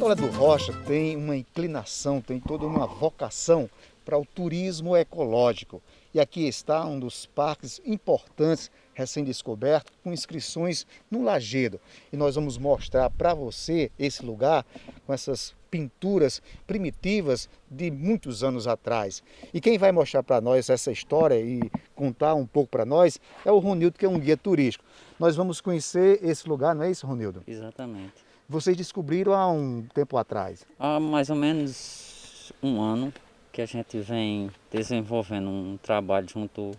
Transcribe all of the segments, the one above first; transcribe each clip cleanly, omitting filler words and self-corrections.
Catolé do Rocha tem uma inclinação, tem toda uma vocação para o turismo ecológico. E aqui está um dos parques importantes recém-descoberto, com inscrições no Lajedo. E nós vamos mostrar para você esse lugar com essas pinturas primitivas de muitos anos atrás. E quem vai mostrar para nós essa história e contar um pouco para nós é o Ronildo, que é um guia turístico. Nós vamos conhecer esse lugar, não é isso, Ronildo? Exatamente. Vocês descobriram há um tempo atrás? Há mais ou menos um ano que a gente vem desenvolvendo um trabalho junto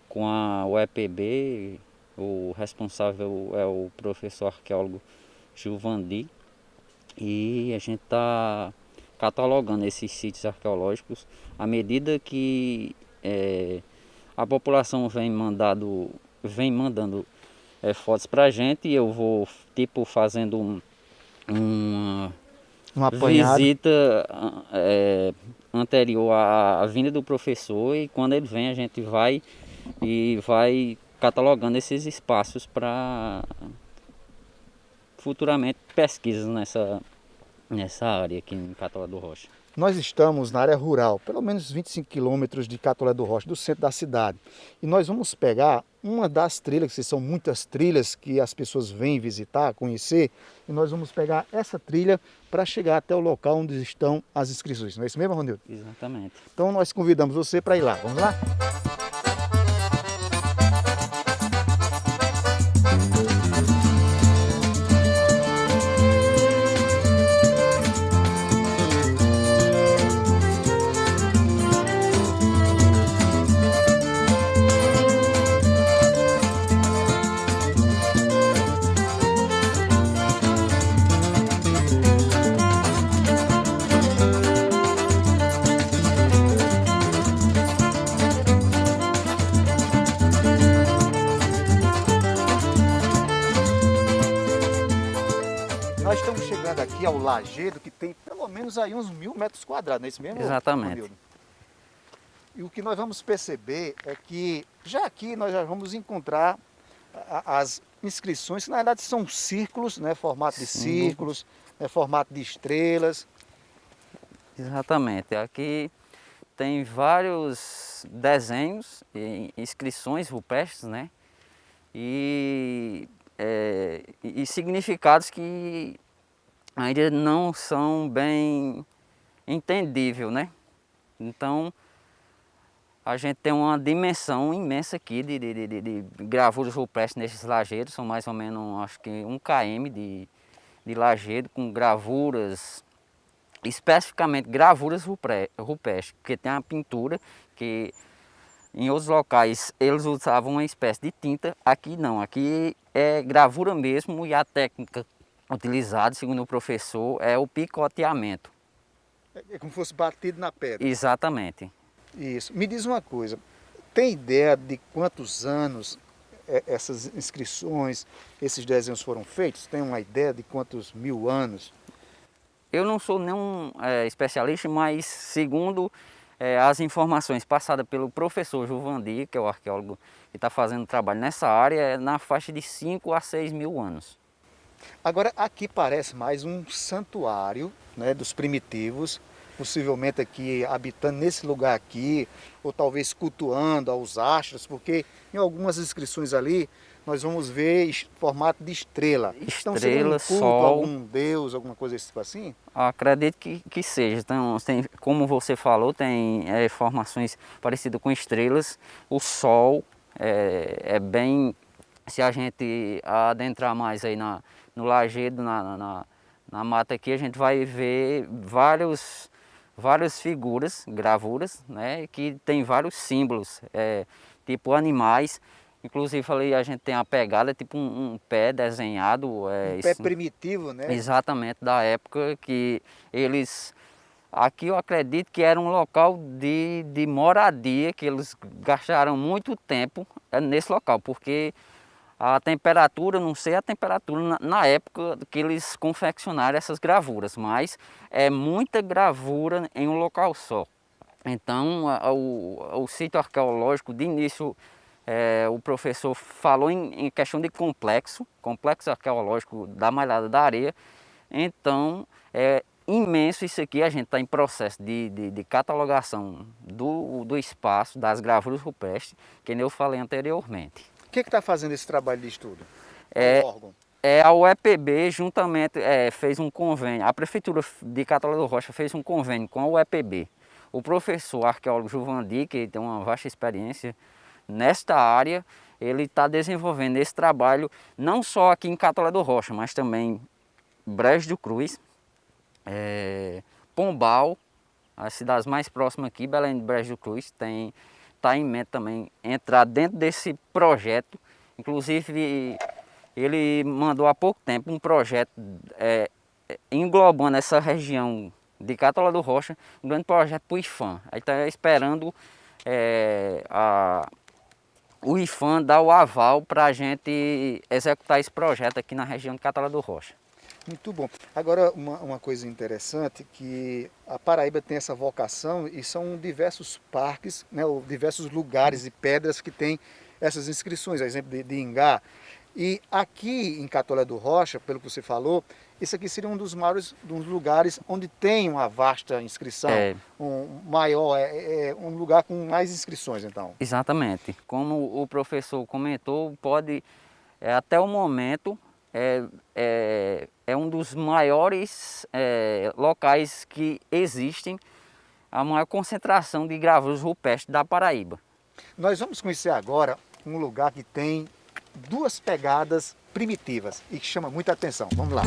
com a UEPB. O responsável é o professor arqueólogo Gilvandi, e a gente está catalogando esses sítios arqueológicos à medida que a população vem mandando fotos para a gente, e eu vou fazendo uma visita anterior à vinda do professor, e quando ele vem a gente vai catalogando esses espaços para futuramente pesquisas nessa área aqui em Catolé do Rocha. Nós estamos na área rural, pelo menos 25 quilômetros de Catolé do Rocha, do centro da cidade. E nós vamos pegar uma das trilhas, que são muitas trilhas que as pessoas vêm visitar, conhecer, e nós vamos pegar essa trilha para chegar até o local onde estão as inscrições. Não é isso mesmo, Ronildo? Exatamente. Então nós convidamos você para ir lá. Vamos lá? Nós estamos chegando aqui ao Lajedo, que tem pelo menos aí uns 1000 metros quadrados, não é isso mesmo? Exatamente. Ronildo? E o que nós vamos perceber é que já aqui nós já vamos encontrar as inscrições, que na verdade são círculos, né, formato de círculos, né, formato de estrelas. Exatamente. Aqui tem vários desenhos e inscrições rupestres, né? E significados que ainda não são bem entendíveis, né? Então a gente tem uma dimensão imensa aqui de gravuras rupestres nesses lajedos. São mais ou menos, acho que 1 km de lajedo, com gravuras, especificamente gravuras rupestres, porque tem a pintura que em outros locais eles usavam uma espécie de tinta. Aqui não, aqui é gravura mesmo, e a técnica utilizada, segundo o professor, é o picoteamento. É como se fosse batido na pedra. Exatamente. Isso. Me diz uma coisa, tem ideia de quantos anos essas inscrições, esses desenhos foram feitos? Tem uma ideia de quantos 1000 anos? Eu não sou nenhum especialista, mas segundo as informações passadas pelo professor Gilvandi, que é o arqueólogo que está fazendo trabalho nessa área, é na faixa de 5 a 6 mil anos. Agora, aqui parece mais um santuário, né, dos primitivos, possivelmente aqui habitando nesse lugar aqui, ou talvez cultuando aos astros, porque em algumas inscrições ali nós vamos ver formato de estrela. Então, seria um culto, Sol, algum deus, alguma coisa desse tipo assim? Acredito que seja. Então, como você falou, tem formações parecidas com estrelas. O Sol é bem... Se a gente adentrar mais aí no Lajedo, na mata aqui, a gente vai ver várias figuras, gravuras, né, que tem vários símbolos, tipo animais. Inclusive ali a gente tem a pegada, tipo um pé desenhado. Um pé primitivo, né? Exatamente, da época que eles... Aqui eu acredito que era um local de moradia, que eles gastaram muito tempo nesse local, porque a temperatura, não sei a temperatura na época que eles confeccionaram essas gravuras, mas é muita gravura em um local só. Então, o sítio arqueológico, de início, o professor falou em questão de complexo arqueológico da Malhada da Areia. Então, é imenso isso aqui. A gente está em processo de catalogação do espaço, das gravuras rupestres, que nem eu falei anteriormente. O que está fazendo esse trabalho de estudo? É, O órgão. a UEPB juntamente fez um convênio, a Prefeitura de Catalão do Rocha fez um convênio com a UEPB. O professor arqueólogo Juvandi, que tem uma vasta experiência nesta área, ele está desenvolvendo esse trabalho não só aqui em Catalão do Rocha, mas também Brejo do Cruz, Pombal, as cidades mais próximas aqui, Belém de Brejo do Cruz, está em mente também entrar dentro desse projeto. Inclusive, ele mandou há pouco tempo um projeto englobando essa região de Catolé do Rocha, um grande projeto para o IFAM. Aí está esperando o IFAM dar o aval para a gente executar esse projeto aqui na região de Catolé do Rocha. Muito bom. Agora, uma coisa interessante, que a Paraíba tem essa vocação e são diversos parques, né, ou diversos lugares e pedras que têm essas inscrições, a exemplo de Ingá. E aqui em Catolé do Rocha, pelo que você falou, esse aqui seria um dos maiores dos lugares onde tem uma vasta inscrição, um maior, um lugar com mais inscrições, então. Exatamente. Como o professor comentou, pode, até o momento, é um dos maiores locais que existem, a maior concentração de gravuras rupestres da Paraíba. Nós vamos conhecer agora um lugar que tem duas pegadas primitivas e que chama muita atenção. Vamos lá.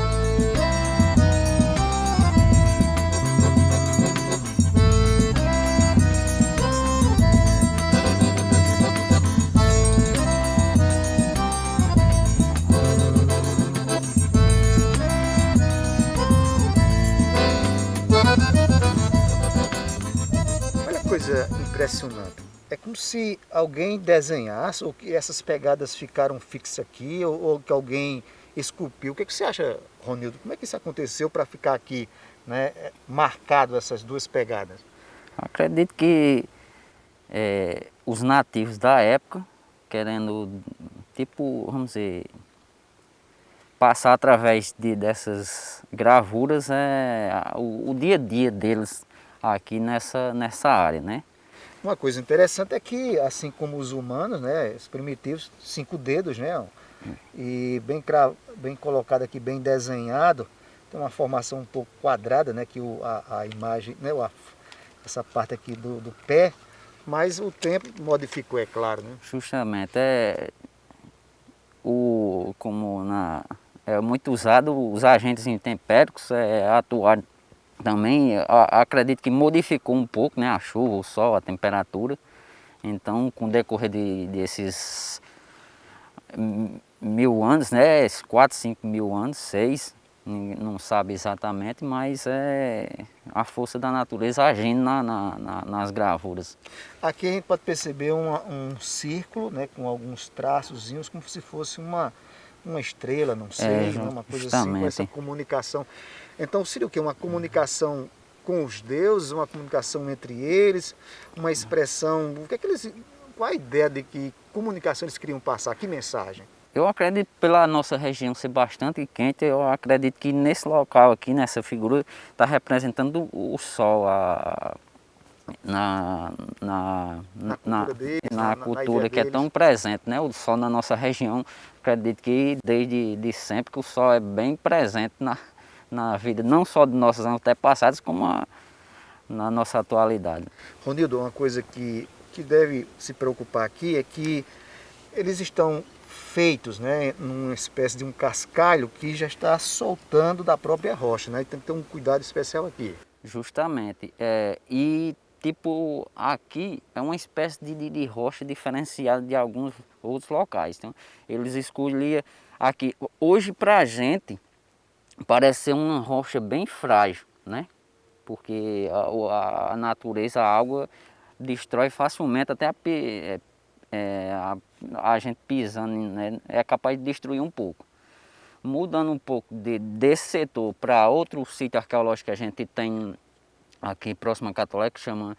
Olha que coisa impressionante. É como se alguém desenhasse, ou que essas pegadas ficaram fixas aqui, ou que alguém esculpiu. O que você acha, Ronildo? Como é que isso aconteceu para ficar aqui, né, marcado essas duas pegadas? Acredito que os nativos da época, querendo, tipo, vamos dizer, passar através dessas gravuras o dia a dia deles aqui nessa área, né? Uma coisa interessante é que, assim como os humanos, né, os primitivos, 5 dedos, né, e bem colocado aqui, bem desenhado, tem uma formação um pouco quadrada, né, que a imagem, né, essa parte aqui do pé, mas o tempo modificou, é claro, né? Justamente, como é muito usado, os agentes intempéricos atuaram também, acredito que modificou um pouco, né, a chuva, o sol, a temperatura. Então, com o decorrer desses 1000 anos, né, 4, 5 mil anos, 6, não sabe exatamente, mas é a força da natureza agindo nas gravuras. Aqui a gente pode perceber um círculo, né, com alguns traçozinhos, como se fosse uma estrela, não sei, né, uma coisa assim, com essa comunicação. Então seria o quê? Uma comunicação com os deuses, uma comunicação entre eles, uma expressão. Qual a ideia de que comunicação eles queriam passar? Que mensagem? Eu acredito, pela nossa região ser bastante quente, eu acredito que nesse local aqui, nessa figura, está representando o sol, na cultura que é tão presente, né? O sol na nossa região, acredito que desde sempre que o sol é bem presente na vida, não só dos nossos antepassados, como na nossa atualidade. Ronildo, uma coisa que deve se preocupar aqui é que eles estão feitos, né, numa espécie de um cascalho que já está soltando da própria rocha, né? Tem que ter um cuidado especial aqui. Justamente. E tipo, aqui é uma espécie de rocha diferenciada de alguns outros locais. Então, eles escolhiam aqui. Hoje, para a gente, parece ser uma rocha bem frágil, né? Porque a natureza, a água, destrói facilmente, até a gente pisando, né, é capaz de destruir um pouco. Mudando um pouco desse setor para outro sítio arqueológico que a gente tem aqui próximo a Catolé, que chama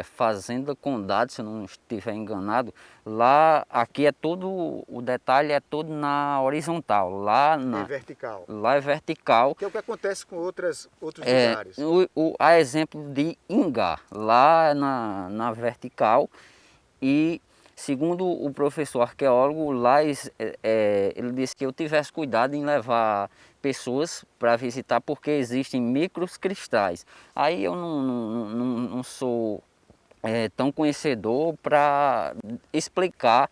Fazenda Condado, se eu não estiver enganado. Lá, aqui é todo, o detalhe é todo na horizontal, É vertical. lá é vertical. Que é o que acontece com outros lugares. A exemplo de Ingá, lá na vertical, e segundo o professor arqueólogo, lá ele disse que eu tivesse cuidado em levar pessoas para visitar, porque existem microcristais. Aí eu não sou tão conhecedor para explicar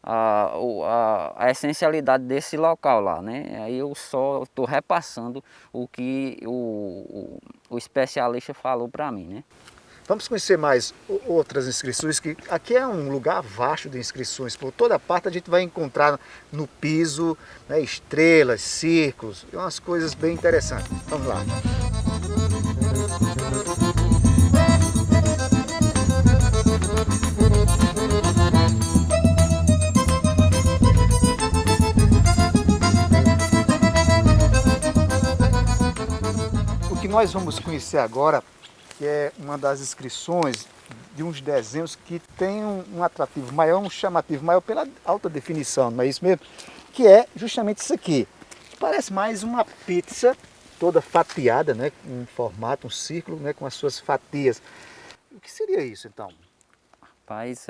a essencialidade desse local lá, né? Aí eu só estou repassando o que o especialista falou para mim, né? Vamos conhecer mais outras inscrições, que aqui é um lugar vasto de inscrições. Por toda parte a gente vai encontrar no piso, né, estrelas, círculos, umas coisas bem interessantes. Vamos lá. O que nós vamos conhecer agora, que é uma das inscrições de uns desenhos que tem um atrativo maior, um chamativo maior pela alta definição, não é isso mesmo? Que é justamente isso aqui. Parece mais uma pizza toda fatiada, né? Um formato, um círculo, né? Com as suas fatias. O que seria isso então? Rapaz,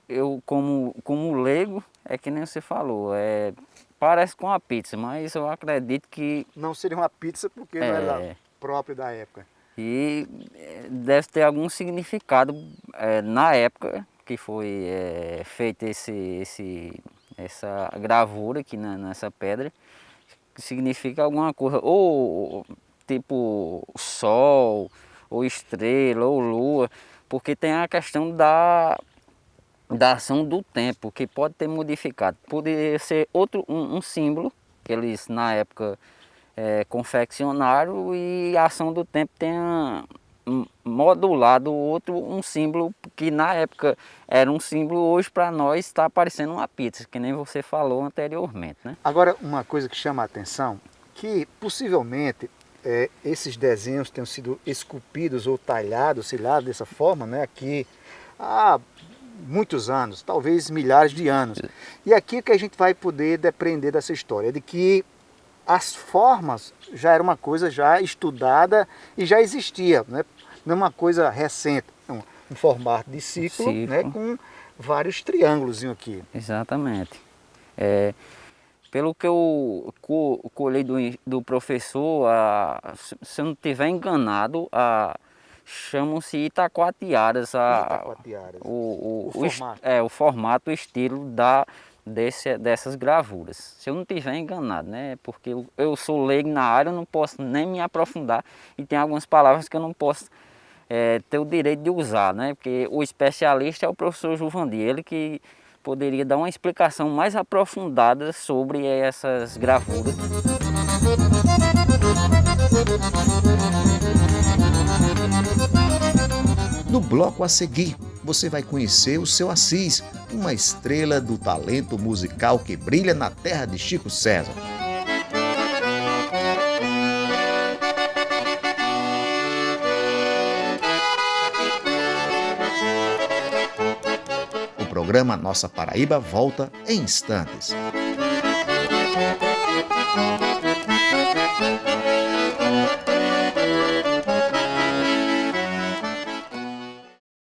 eu como leigo, é que nem você falou, parece com uma pizza, mas eu acredito que Não seria uma pizza porque não era próprio da época. E deve ter algum significado na época que foi feita essa gravura aqui nessa pedra, que significa alguma coisa, ou tipo sol, ou estrela, ou lua, porque tem a questão da ação do tempo, que pode ter modificado. Poderia ser um símbolo que eles na época confeccionaram, e a ação do tempo tenha modulado um símbolo que na época era um símbolo, hoje para nós está parecendo uma pizza, que nem você falou anteriormente, né? Agora, uma coisa que chama a atenção, que possivelmente esses desenhos tenham sido esculpidos ou talhados, sei lá, dessa forma, né, aqui há muitos anos, talvez milhares de anos. E aqui que a gente vai poder depreender dessa história, de que as formas já era uma coisa já estudada e já existia, né? Não é uma coisa recente, um formato de círculo, né? Com vários triângulos aqui. Exatamente. Pelo que eu colhei do professor, se eu não estiver enganado, chamam-se Itacoatiaras, o formato, o estilo dessas gravuras. Se eu não estiver enganado, né? Porque eu sou leigo na área, eu não posso nem me aprofundar, e tem algumas palavras que eu não posso ter o direito de usar, né? Porque o especialista é o professor Juvandi, ele que poderia dar uma explicação mais aprofundada sobre essas gravuras. No bloco a seguir, você vai conhecer o Seu Assis, uma estrela do talento musical que brilha na terra de Chico César. O programa Nossa Paraíba volta em instantes.